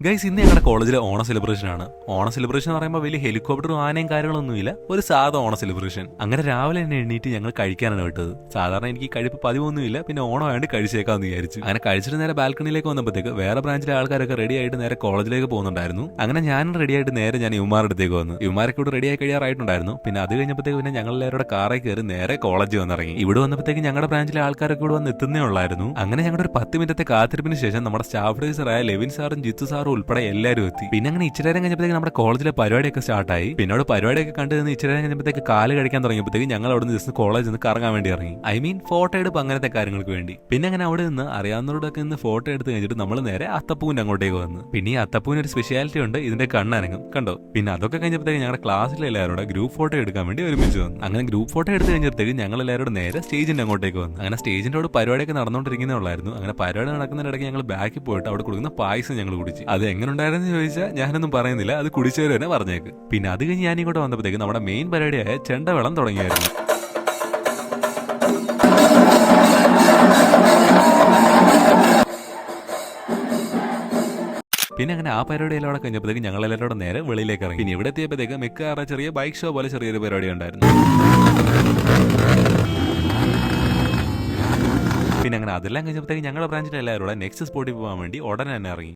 Guys, ഇന്ന് ഞങ്ങളുടെ കോളേജിലെ ഓണ സെലിബ്രേഷൻ ആണ്. ഓണ സെലിബ്രേഷൻ എന്ന് പറയുമ്പോൾ വലിയ ഹെലികോപ്റ്ററും ആനയും കാര്യങ്ങളൊന്നുമില്ല, ഒരു സാധാ ഓണ സെലിബ്രേഷൻ. അങ്ങനെ രാവിലെ തന്നെ എണ്ണീറ്റ് ഞങ്ങൾ കഴിക്കാനാണ് വിട്ടത്. സാധാരണ എനിക്ക് കഴിപ്പ് പതിവൊന്നുമില്ല, പിന്നെ ഓണം ആയതുകൊണ്ട് കഴിച്ചേക്കാന്ന് വിചാരിച്ചു. അങ്ങനെ കഴിച്ചിട്ട് നേരെ ബാൽക്കണിയിലേക്ക് വന്നപ്പോഴത്തേക്ക് വേറെ ബ്രാഞ്ചിലെ ആൾക്കാരൊക്കെ റെഡി ആയിട്ട് നേരെ കോളേജിലേക്ക് പോകുന്നുണ്ടായിരുന്നു. അങ്ങനെ ഞാനും റെഡി ആയിട്ട് നേരെ ഞാൻ യുമാരുടെ അടുത്തേക്ക് വന്നു. യുമാരൊക്കെ ഇവിടെ റെഡി ആയി കഴിയാറായിട്ടുണ്ടായിരുന്നു. പിന്നെ അത് കഴിഞ്ഞപ്പോഴത്തേക്ക് പിന്നെ ഞങ്ങൾ എല്ലാവരുടെ കാറിൽ കയറി നേരെ കോളേജ് വന്നിറങ്ങി. ഇവിടെ വന്നപ്പോഴത്തേക്ക് ഞങ്ങളുടെ ബ്രാഞ്ചിലെ ആൾക്കാരൊക്കെ ഇവിടെ വന്ന് എത്തുന്നേ ഉള്ളായിരുന്നു. അങ്ങനെ ഞങ്ങളുടെ ഒരു 10 മിനിറ്റത്തെ കാത്തിരിപ്പിന് ശേഷം നമ്മുടെ സ്റ്റാഫ് ഡൈസറായ ലെവിൻ സാറും ജിത്തു സാറും ഉൾപ്പെടെ എല്ലാവരും എത്തി. പിന്നെ അങ്ങനെ ഇച്ചിരി നേരം കഴിഞ്ഞപ്പോഴത്തേക്ക് നമ്മുടെ കോളേജിലെ പരിപാടിയൊക്കെ സ്റ്റാർട്ടായി. പിന്നെ അവിടെ പരിപാടിയൊക്കെ കണ്ടു നിന്ന് ഇച്ചിരി നേരം കഴിഞ്ഞപ്പോഴത്തേക്ക് കാല് കഴിക്കാൻ തുടങ്ങിയപ്പോഴത്തേക്ക് ഞങ്ങൾ അവിടെ നിന്ന് ജസ്റ്റ് കോളേജിൽ നിന്ന് കറങ്ങാൻ വേണ്ടി ഇറങ്ങി. ഐ മീൻ ഫോട്ടോ എടുപ്പ്, അങ്ങനത്തെ കാര്യങ്ങൾക്ക് വേണ്ടി. പിന്നെ അങ്ങനെ അവിടെ നിന്ന് അറിയാവുന്നവരോടൊക്കെ നിന്ന് ഫോട്ടോ എടുത്ത് കഴിഞ്ഞിട്ട് നമ്മൾ നേരെ അത്തപ്പൂവിന്റെ അങ്ങോട്ടേക്ക് വന്നു. പിന്നെ ഈ അത്തപ്പൂവിന് ഒരു സ്പെഷ്യാലിറ്റി ഉണ്ട്, ഇതിന്റെ കണ്ണനങ്ങും കണ്ടോ. പിന്നെ അതൊക്കെ കഴിഞ്ഞപ്പോഴത്തേക്ക് ഞങ്ങളുടെ ക്ലാസ്സിലെ എല്ലാവരോട് ഗ്രൂപ്പ് ഫോട്ടോ എടുക്കാൻ വേണ്ടി ഒരുമിച്ച് വന്നു. അങ്ങനെ ഗ്രൂപ്പ് ഫോട്ടോ എടുത്ത് കഴിഞ്ഞപ്പോഴത്തേക്ക് ഞങ്ങൾ എല്ലാവരോട് നേരെ സ്റ്റേജിന്റെ അങ്ങോട്ടേക്ക് വന്നു. അങ്ങനെ സ്റ്റേജിന്റെ അവിടെ പരിപാടിയൊക്കെ നടന്നുകൊണ്ടിരിക്കുന്നേ ഉള്ളായിരുന്നു. അങ്ങനെ പരിപാടി നടക്കുന്നതിനിടയ്ക്ക് ഞങ്ങൾ ബാക്കിൽ പോയിട്ട് അവിടെ കൊടുക്കുന്ന പായസം ഞങ്ങൾ കുടിച്ചു. അത് എങ്ങനെ ഉണ്ടായിരുന്നു ചോദിച്ചാൽ ഞാനൊന്നും പറയുന്നില്ല, അത് കുടിച്ചവർ തന്നെ പറഞ്ഞേക്ക്. പിന്നെ അത് കഴിഞ്ഞ് ഞാൻ ഇങ്ങോട്ട് വന്നപ്പോഴത്തേക്ക് നമ്മുടെ മെയിൻ പരിപാടിയായ ചെണ്ടവെള്ളം തുടങ്ങിയായിരുന്നു. പിന്നെ അങ്ങനെ ആ പരിപാടി എല്ലാം കഴിഞ്ഞപ്പോഴത്തേക്ക് ഞങ്ങൾ എല്ലാവരോടും നേരെ വെളിയിലേക്ക് ഇറങ്ങി. പിന്നെ ഇവിടെ എത്തിയപ്പോഴത്തേക്ക് മിക്കവാറും ചെറിയ ബൈക്ക് ഷോ പോലെ ചെറിയൊരു പരിപാടി ഉണ്ടായിരുന്നു. പിന്നെ അങ്ങനെ അതെല്ലാം കഴിഞ്ഞപ്പോഴത്തേക്ക് ഞങ്ങളുടെ ബ്രാഞ്ചിലെ എല്ലാവരോടും നെക്സ്റ്റ് സ്പോട്ടിൽ പോകാൻ വേണ്ടി ഉടനെ തന്നെ ഇറങ്ങി.